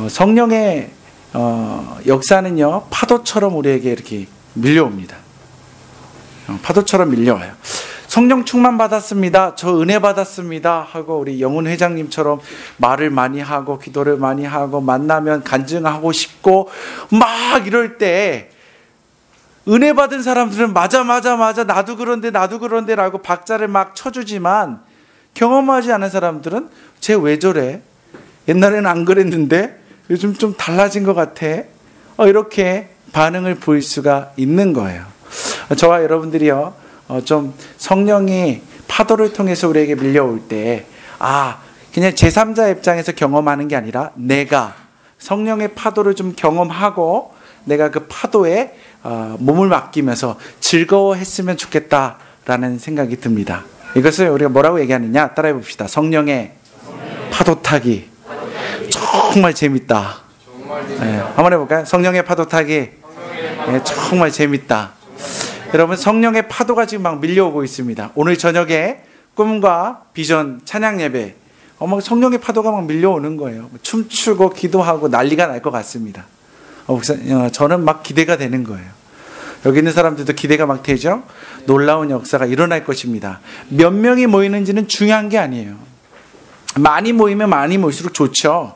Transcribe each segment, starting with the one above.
성령의 역사는요, 파도처럼 우리에게 이렇게 밀려옵니다. 파도처럼 밀려와요. 성령 충만 받았습니다, 저 은혜 받았습니다 하고 우리 영훈 회장님처럼 말을 많이 하고 기도를 많이 하고 만나면 간증하고 싶고 막 이럴 때, 은혜 받은 사람들은 맞아 나도 그런데 라고 박자를 막 쳐주지만, 경험하지 않은 사람들은 쟤 왜 저래? 옛날에는 안 그랬는데 요즘 좀 달라진 것 같아. 이렇게 반응을 보일 수가 있는 거예요. 저와 여러분들이요, 좀 성령이 파도를 통해서 우리에게 밀려올 때, 그냥 제3자 입장에서 경험하는 게 아니라 내가 성령의 파도를 좀 경험하고 내가 그 파도에 몸을 맡기면서 즐거워했으면 좋겠다라는 생각이 듭니다. 이것을 우리가 뭐라고 얘기하느냐, 따라해 봅시다. 성령의 파도 타기 정말 재밌다. 네, 한번 해볼까요? 성령의 파도 타기 정말 재밌다. 여러분, 성령의 파도가 지금 막 밀려오고 있습니다. 오늘 저녁에 꿈과 비전 찬양 예배, 성령의 파도가 막 밀려오는 거예요. 춤추고 기도하고 난리가 날 것 같습니다. 저는 막 기대가 되는 거예요. 여기 있는 사람들도 기대가 막 되죠? 놀라운 역사가 일어날 것입니다. 몇 명이 모이는지는 중요한 게 아니에요. 많이 모이면 많이 모일수록 좋죠.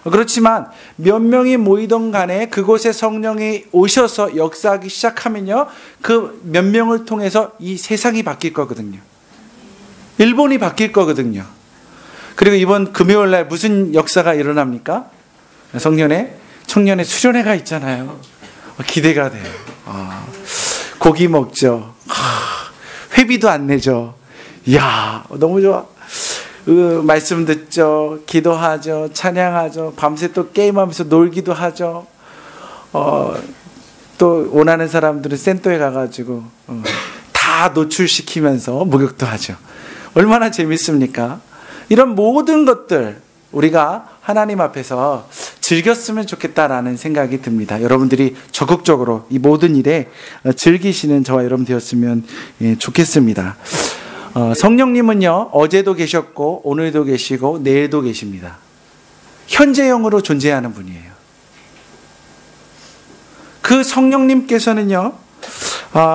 그렇지만 몇 명이 모이던 간에 그곳에 성령이 오셔서 역사하기 시작하면요, 그 몇 명을 통해서 이 세상이 바뀔 거거든요. 일본이 바뀔 거거든요. 그리고 이번 금요일 날 무슨 역사가 일어납니까? 청년의 수련회가 있잖아요. 기대가 돼요. 고기 먹죠. 회비도 안 내죠. 이야, 너무 좋아. 말씀 듣죠. 기도하죠. 찬양하죠. 밤새 또 게임하면서 놀기도 하죠. 또 원하는 사람들은 센터에 가가지고 다 노출시키면서 목욕도 하죠. 얼마나 재밌습니까? 이런 모든 것들 우리가 하나님 앞에서 즐겼으면 좋겠다라는 생각이 듭니다. 여러분들이 적극적으로 이 모든 일에 즐기시는 저와 여러분 되었으면 좋겠습니다. 성령님은요, 어제도 계셨고 오늘도 계시고 내일도 계십니다. 현재형으로 존재하는 분이에요. 그 성령님께서는요,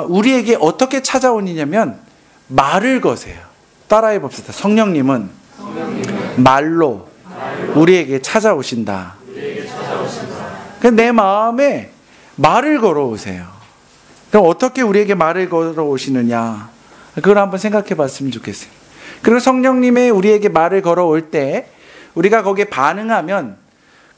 우리에게 어떻게 찾아오느냐면 말을 거세요. 따라해 봅시다. 성령님은 말로 우리에게 찾아오신다. 내 마음에 말을 걸어오세요. 그럼 어떻게 우리에게 말을 걸어오시느냐, 그걸 한번 생각해 봤으면 좋겠어요. 그리고 성령님의 우리에게 말을 걸어올 때 우리가 거기에 반응하면,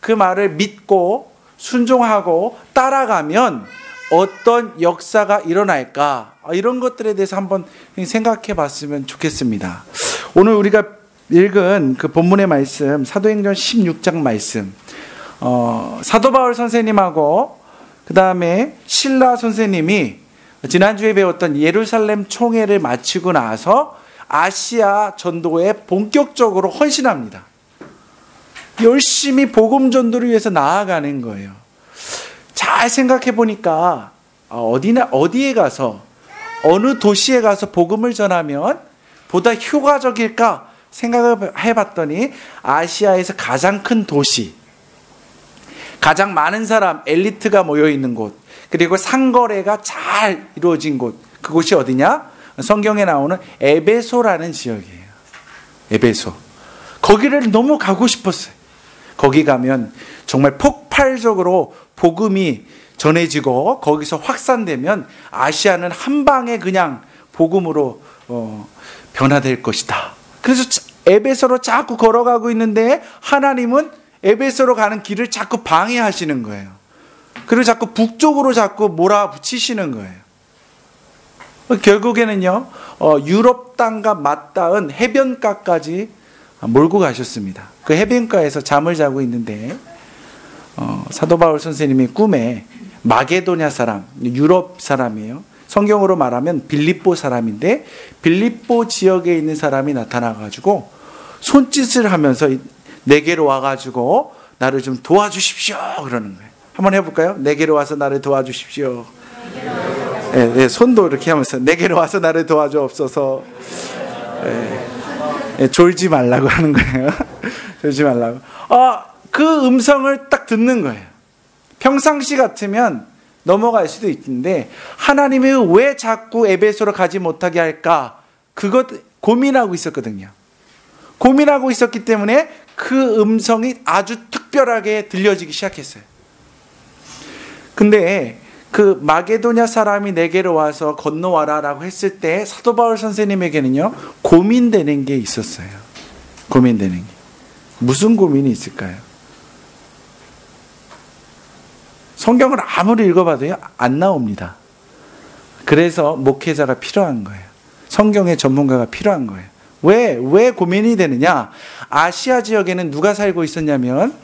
그 말을 믿고 순종하고 따라가면 어떤 역사가 일어날까, 이런 것들에 대해서 한번 생각해 봤으면 좋겠습니다. 오늘 우리가 읽은 그 본문의 말씀, 사도행전 16장 말씀, 사도 바울 선생님하고 그 다음에 신라 선생님이 지난주에 배웠던 예루살렘 총회를 마치고 나서 아시아 전도에 본격적으로 헌신합니다. 열심히 복음 전도를 위해서 나아가는 거예요. 잘 생각해 보니까 어디에 가서, 어느 도시에 가서 복음을 전하면 보다 효과적일까 생각을 해봤더니, 아시아에서 가장 큰 도시, 가장 많은 사람, 엘리트가 모여있는 곳, 그리고 상거래가 잘 이루어진 곳, 그곳이 어디냐? 성경에 나오는 에베소라는 지역이에요. 에베소. 거기를 너무 가고 싶었어요. 거기 가면 정말 폭발적으로 복음이 전해지고 거기서 확산되면 아시아는 한 방에 그냥 복음으로 변화될 것이다. 그래서 에베소로 자꾸 걸어가고 있는데 하나님은 에베소로 가는 길을 자꾸 방해하시는 거예요. 그리고 자꾸 북쪽으로 자꾸 몰아붙이시는 거예요. 결국에는요, 유럽 땅과 맞닿은 해변가까지 몰고 가셨습니다. 그 해변가에서 잠을 자고 있는데 사도 바울 선생님의 꿈에 마게도냐 사람, 유럽 사람이에요. 성경으로 말하면 빌립보 사람인데, 빌립보 지역에 있는 사람이 나타나가지고 손짓을 하면서 내게로 와가지고 나를 좀 도와주십시오 그러는 거예요. 한번 해볼까요? 내게로 와서 나를 도와주십시오. 네, 손도 이렇게 하면서 내게로 와서 나를 도와주옵소서. 졸지 말라고 하는 거예요. 졸지 말라고. 그 음성을 딱 듣는 거예요. 평상시 같으면 넘어갈 수도 있는데 하나님이 왜 자꾸 에베소로 가지 못하게 할까? 그것 고민하고 있었거든요. 고민하고 있었기 때문에 그 음성이 아주 특별하게 들려지기 시작했어요. 근데 그 마게도냐 사람이 내게로 와서 건너와라 라고 했을 때 사도 바울 선생님에게는요, 고민되는 게 있었어요. 고민되는 게. 무슨 고민이 있을까요? 성경을 아무리 읽어봐도요, 안 나옵니다. 그래서 목회자가 필요한 거예요. 성경의 전문가가 필요한 거예요. 왜 고민이 되느냐? 아시아 지역에는 누가 살고 있었냐면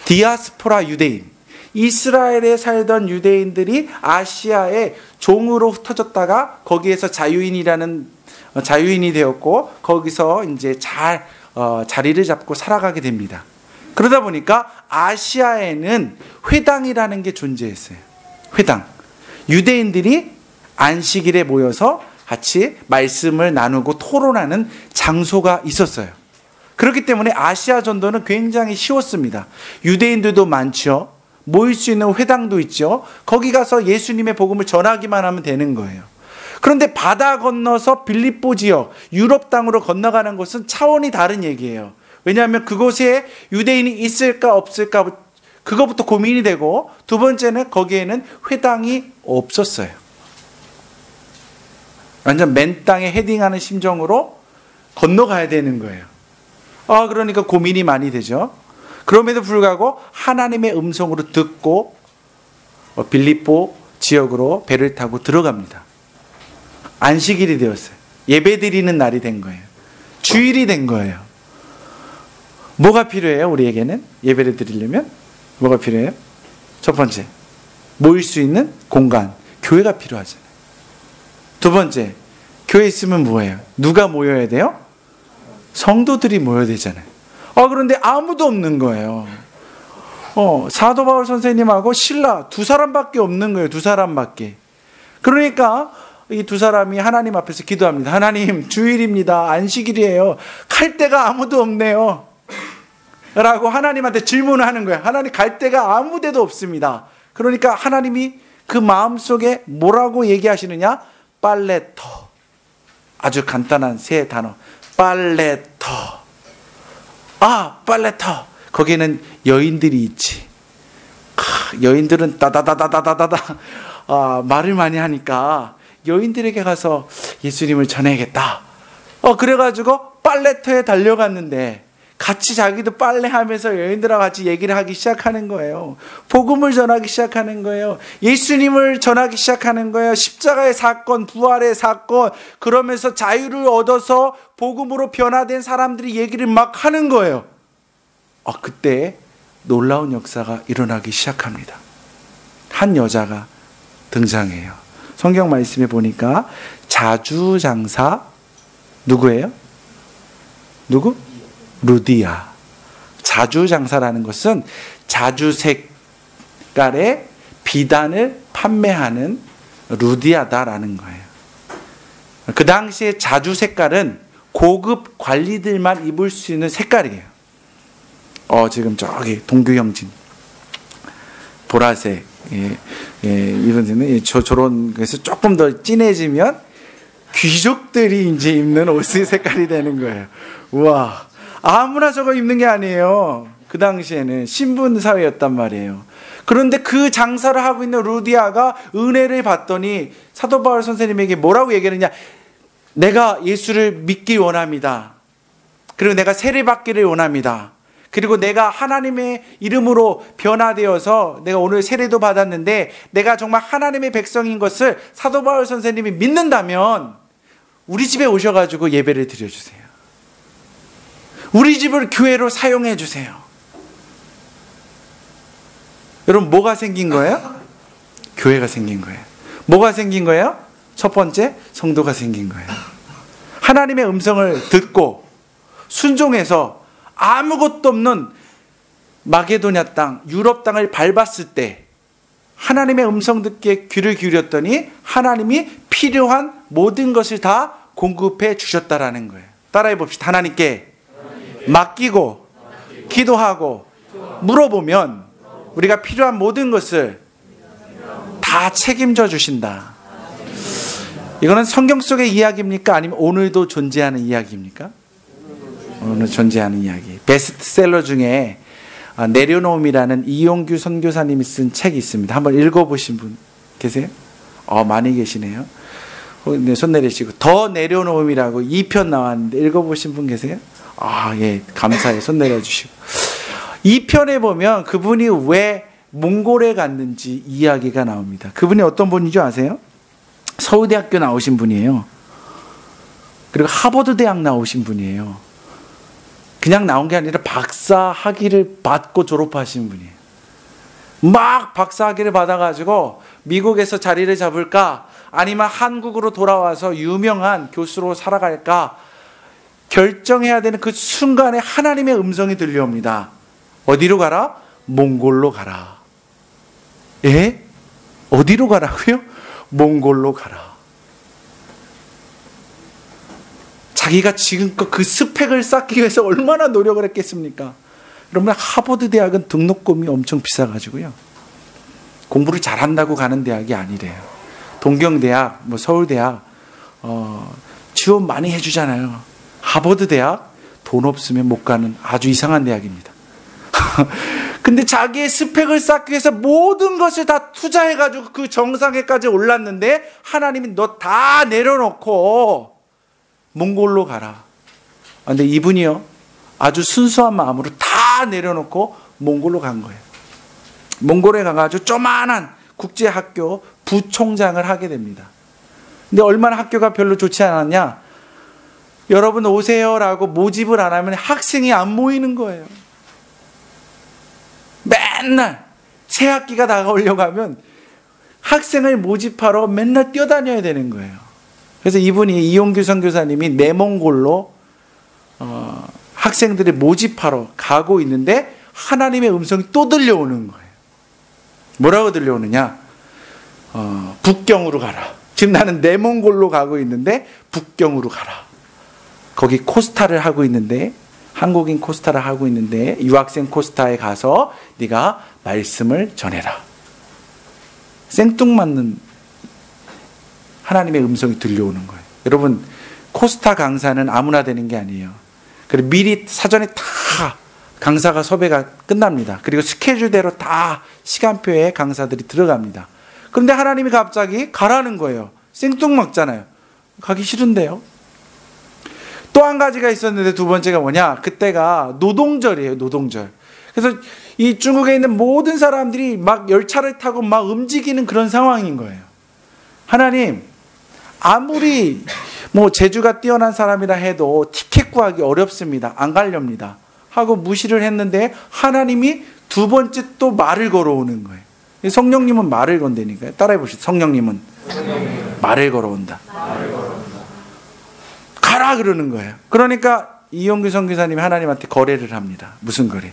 디아스포라 유대인, 이스라엘에 살던 유대인들이 아시아에 종으로 흩어졌다가 거기에서 자유인이 되었고 거기서 이제 자리를 잡고 살아가게 됩니다. 그러다 보니까 아시아에는 회당이라는 게 존재했어요. 회당. 유대인들이 안식일에 모여서 같이 말씀을 나누고 토론하는 장소가 있었어요. 그렇기 때문에 아시아 전도는 굉장히 쉬웠습니다. 유대인들도 많죠. 모일 수 있는 회당도 있죠. 거기 가서 예수님의 복음을 전하기만 하면 되는 거예요. 그런데 바다 건너서 빌립보 지역, 유럽 땅으로 건너가는 것은 차원이 다른 얘기예요. 왜냐하면 그곳에 유대인이 있을까 없을까 그거부터 고민이 되고, 두 번째는 거기에는 회당이 없었어요. 완전 맨 땅에 헤딩하는 심정으로 건너가야 되는 거예요. 그러니까 고민이 많이 되죠. 그럼에도 불구하고 하나님의 음성으로 듣고 빌립보 지역으로 배를 타고 들어갑니다. 안식일이 되었어요. 예배 드리는 날이 된 거예요. 주일이 된 거예요. 뭐가 필요해요? 우리에게는 예배를 드리려면 뭐가 필요해요? 첫 번째, 모일 수 있는 공간, 교회가 필요하잖아요. 두 번째, 교회 있으면 뭐예요? 누가 모여야 돼요? 성도들이 모여야 되잖아요. 그런데 아무도 없는 거예요. 사도 바울 선생님하고 실라 두 사람밖에 없는 거예요. 두 사람밖에. 그러니까 이 두 사람이 하나님 앞에서 기도합니다. 하나님, 주일입니다. 안식일이에요. 갈 데가 아무도 없네요. 라고 하나님한테 질문을 하는 거예요. 하나님, 갈 데가 아무 데도 없습니다. 그러니까 하나님이 그 마음속에 뭐라고 얘기하시느냐? 빨레터. 아주 간단한 세 단어. 빨레터. 빨레터. 거기에는 여인들이 있지. 여인들은 따다다다다다다 말을 많이 하니까 여인들에게 가서 예수님을 전해야겠다. 그래가지고 빨래터에 달려갔는데 같이 자기도 빨래하면서 여인들하고 같이 얘기를 하기 시작하는 거예요. 복음을 전하기 시작하는 거예요. 예수님을 전하기 시작하는 거예요. 십자가의 사건, 부활의 사건, 그러면서 자유를 얻어서 복음으로 변화된 사람들이 얘기를 막 하는 거예요. 그때 놀라운 역사가 일어나기 시작합니다. 한 여자가 등장해요. 성경 말씀에 보니까 자주장사 누구예요? 누구? 루디아. 자주장사라는 것은 자주 색깔의 비단을 판매하는 루디아다라는 거예요. 그 당시에 자주 색깔은 고급 관리들만 입을 수 있는 색깔이에요. 지금 저기 동규형진 보라색, 이런 데는 저런 그래서 조금 더 진해지면 귀족들이 이제 입는 옷의 색깔이 되는 거예요. 우와, 아무나 저거 입는 게 아니에요. 그 당시에는 신분 사회였단 말이에요. 그런데 그 장사를 하고 있는 루디아가 은혜를 받더니 사도 바울 선생님에게 뭐라고 얘기하느냐? 내가 예수를 믿기 원합니다. 그리고 내가 세례 받기를 원합니다. 그리고 내가 하나님의 이름으로 변화되어서 내가 오늘 세례도 받았는데 내가 정말 하나님의 백성인 것을 사도 바울 선생님이 믿는다면 우리 집에 오셔가지고 예배를 드려주세요. 우리 집을 교회로 사용해 주세요. 여러분, 뭐가 생긴 거예요? 교회가 생긴 거예요. 뭐가 생긴 거예요? 첫 번째, 성도가 생긴 거예요. 하나님의 음성을 듣고 순종해서 아무것도 없는 마게도냐 땅, 유럽 땅을 밟았을 때 하나님의 음성 듣기에 귀를 기울였더니 하나님이 필요한 모든 것을 다 공급해 주셨다라는 거예요. 따라해 봅시다. 하나님께 맡기고 기도하고 물어보면 우리가 필요한 모든 것을 다 책임져 주신다. 이거는 성경 속의 이야기입니까? 아니면 오늘도 존재하는 이야기입니까? 오늘 존재하는 이야기. 베스트셀러 중에 내려놓음이라는 이용규 선교사님이 쓴 책이 있습니다. 한번 읽어보신 분 계세요? 많이 계시네요. 네, 손 내리시고. 더 내려놓음이라고 2편 나왔는데 읽어보신 분 계세요? 예, 감사해요. 손 내려주시고. 2편에 보면 그분이 왜 몽골에 갔는지 이야기가 나옵니다. 그분이 어떤 분인지 아세요? 서울대학교 나오신 분이에요. 그리고 하버드 대학 나오신 분이에요. 그냥 나온 게 아니라 박사 학위를 받고 졸업하신 분이에요. 막 박사 학위를 받아가지고 미국에서 자리를 잡을까 아니면 한국으로 돌아와서 유명한 교수로 살아갈까 결정해야 되는 그 순간에 하나님의 음성이 들려옵니다. 어디로 가라? 몽골로 가라. 예? 어디로 가라고요? 몽골로 가라. 자기가 지금껏 그 스펙을 쌓기 위해서 얼마나 노력을 했겠습니까? 여러분, 하버드 대학은 등록금이 엄청 비싸가지고요. 공부를 잘한다고 가는 대학이 아니래요. 동경대학, 서울대학 지원 많이 해주잖아요. 하버드 대학 돈 없으면 못 가는 아주 이상한 대학입니다. 근데 자기의 스펙을 쌓기 위해서 모든 것을 다 투자해가지고 그 정상에까지 올랐는데 하나님이 너 다 내려놓고 몽골로 가라. 근데 이분이요 아주 순수한 마음으로 다 내려놓고 몽골로 간 거예요. 몽골에 가가지고 조만한 국제학교 부총장을 하게 됩니다. 근데 얼마나 학교가 별로 좋지 않았냐? 여러분 오세요라고 모집을 안 하면 학생이 안 모이는 거예요. 맨날 새 학기가 다가오려고 하면 학생을 모집하러 맨날 뛰어다녀야 되는 거예요. 그래서 이분이 이용규 선교사님이 내몽골로 학생들을 모집하러 가고 있는데 하나님의 음성이 또 들려오는 거예요. 뭐라고 들려오느냐? 북경으로 가라. 지금 나는 내몽골로 가고 있는데 북경으로 가라. 거기 코스타를 하고 있는데 한국인 코스타를 하고 있는데 유학생 코스타에 가서 네가 말씀을 전해라. 생뚱맞는 하나님의 음성이 들려오는 거예요. 여러분 코스타 강사는 아무나 되는 게 아니에요. 그리고 미리 사전에 다 강사가 섭외가 끝납니다. 그리고 스케줄대로 다 시간표에 강사들이 들어갑니다. 그런데 하나님이 갑자기 가라는 거예요. 생뚱맞잖아요. 가기 싫은데요. 또 한 가지가 있었는데 두 번째가 뭐냐? 그때가 노동절이에요. 노동절. 그래서 이 중국에 있는 모든 사람들이 막 열차를 타고 막 움직이는 그런 상황인 거예요. 하나님, 아무리 재주가 뛰어난 사람이라 해도 티켓 구하기 어렵습니다. 안 가렵니다. 하고 무시를 했는데 하나님이 두 번째 또 말을 걸어오는 거예요. 성령님은 말을 건다니까요. 따라해 보시죠. 성령님은 말을 걸어온다. 가라 그러는 거예요. 그러니까 이용규 선교사님이 하나님한테 거래를 합니다. 무슨 거래?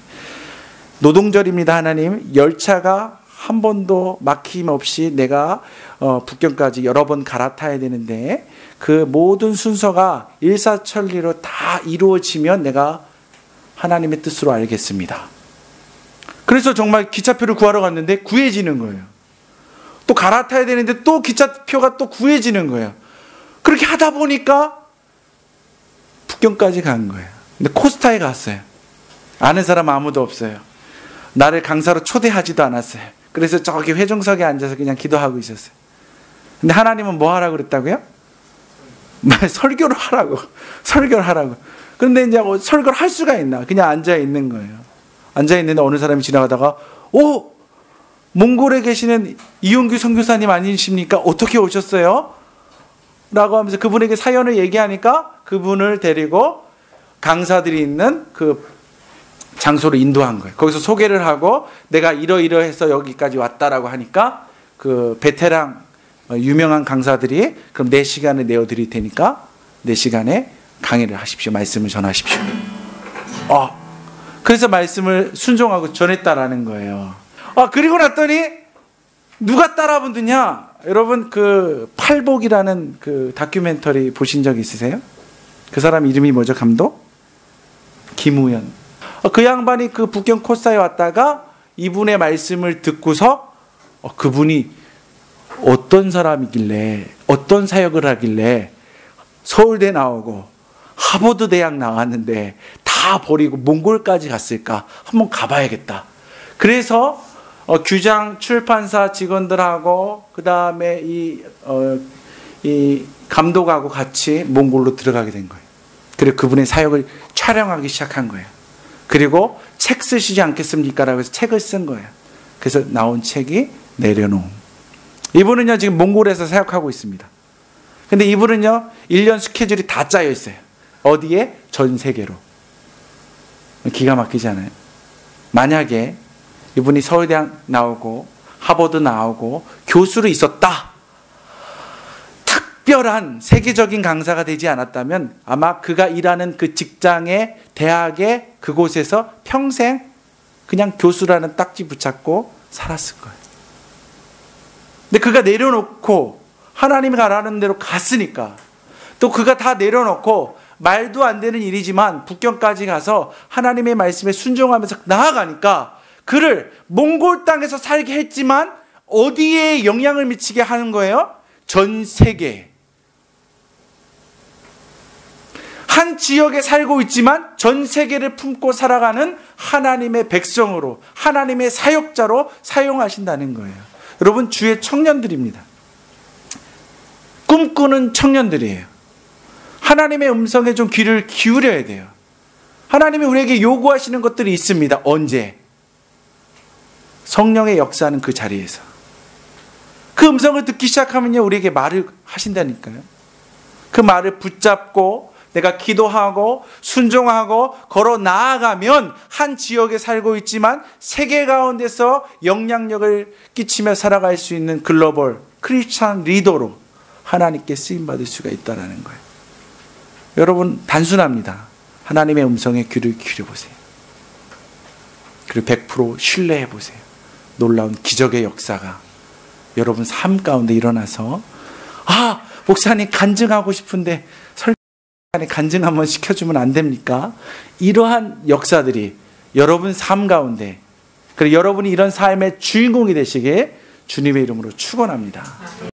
노동절입니다. 하나님, 열차가 한 번도 막힘 없이 내가 북경까지 여러 번 갈아타야 되는데 그 모든 순서가 일사천리로 다 이루어지면 내가 하나님의 뜻으로 알겠습니다. 그래서 정말 기차표를 구하러 갔는데 구해지는 거예요. 또 갈아타야 되는데 또 기차표가 또 구해지는 거예요. 그렇게 하다 보니까 북경까지 간 거예요. 근데 코스타에 갔어요. 아는 사람 아무도 없어요. 나를 강사로 초대하지도 않았어요. 그래서 저기 회중석에 앉아서 그냥 기도하고 있었어요. 근데 하나님은 뭐 하라고 그랬다고요? 설교를 하라고. 설교를 하라고. 그런데 이제 설교를 할 수가 있나? 그냥 앉아 있는 거예요. 앉아 있는데 어느 사람이 지나가다가 몽골에 계시는 이용규 선교사님 아니십니까? 어떻게 오셨어요? 라고 하면서 그분에게 사연을 얘기하니까 그분을 데리고 강사들이 있는 그 장소로 인도한 거예요. 거기서 소개를 하고 내가 이러이러해서 여기까지 왔다라고 하니까 그 베테랑 유명한 강사들이 그럼 4시간을 내어드릴 테니까 4시간에 강의를 하십시오. 말씀을 전하십시오. 그래서 말씀을 순종하고 전했다라는 거예요. 그리고 났더니 누가 따라붙느냐? 여러분 그 팔복이라는 그 다큐멘터리 보신 적 있으세요? 그 사람 이름이 뭐죠? 감독? 김우현. 그 양반이 그 북경 코사에 왔다가 이분의 말씀을 듣고서 그분이 어떤 사람이길래, 어떤 사역을 하길래 서울대 나오고 하버드 대학 나왔는데 다 버리고 몽골까지 갔을까? 한번 가봐야겠다. 그래서 규장 출판사 직원들하고 그 다음에 이 감독하고 같이 몽골로 들어가게 된 거예요. 그리고 그분의 사역을 촬영하기 시작한 거예요. 그리고 책 쓰시지 않겠습니까? 라고 해서 책을 쓴 거예요. 그래서 나온 책이 내려놓음. 이분은요 지금 몽골에서 사역하고 있습니다. 근데 이분은요 1년 스케줄이 다 짜여 있어요. 어디에? 전 세계로. 기가 막히지 않아요? 만약에 이분이 서울대학 나오고 하버드 나오고 교수로 있었다, 특별한 세계적인 강사가 되지 않았다면 아마 그가 일하는 그 직장의 대학의 그곳에서 평생 그냥 교수라는 딱지 붙잡고 살았을 거예요. 근데 그가 내려놓고 하나님이 가라는 대로 갔으니까, 또 그가 다 내려놓고 말도 안 되는 일이지만 북경까지 가서 하나님의 말씀에 순종하면서 나아가니까 그를 몽골 땅에서 살게 했지만 어디에 영향을 미치게 하는 거예요? 전 세계. 한 지역에 살고 있지만 전 세계를 품고 살아가는 하나님의 백성으로, 하나님의 사역자로 사용하신다는 거예요. 여러분, 주의 청년들입니다. 꿈꾸는 청년들이에요. 하나님의 음성에 좀 귀를 기울여야 돼요. 하나님이 우리에게 요구하시는 것들이 있습니다. 언제? 성령의 역사는 그 자리에서. 그 음성을 듣기 시작하면요, 우리에게 말을 하신다니까요. 그 말을 붙잡고 내가 기도하고 순종하고 걸어 나아가면 한 지역에 살고 있지만 세계 가운데서 영향력을 끼치며 살아갈 수 있는 글로벌 크리스찬 리더로 하나님께 쓰임받을 수가 있다는 거예요. 여러분, 단순합니다. 하나님의 음성에 귀를 기울여보세요. 그리고 100% 신뢰해보세요. 놀라운 기적의 역사가 여러분 삶 가운데 일어나서, 목사님 간증하고 싶은데 설교에 간증 한번 시켜주면 안 됩니까? 이러한 역사들이 여러분 삶 가운데, 그리고 여러분이 이런 삶의 주인공이 되시게 주님의 이름으로 축원합니다.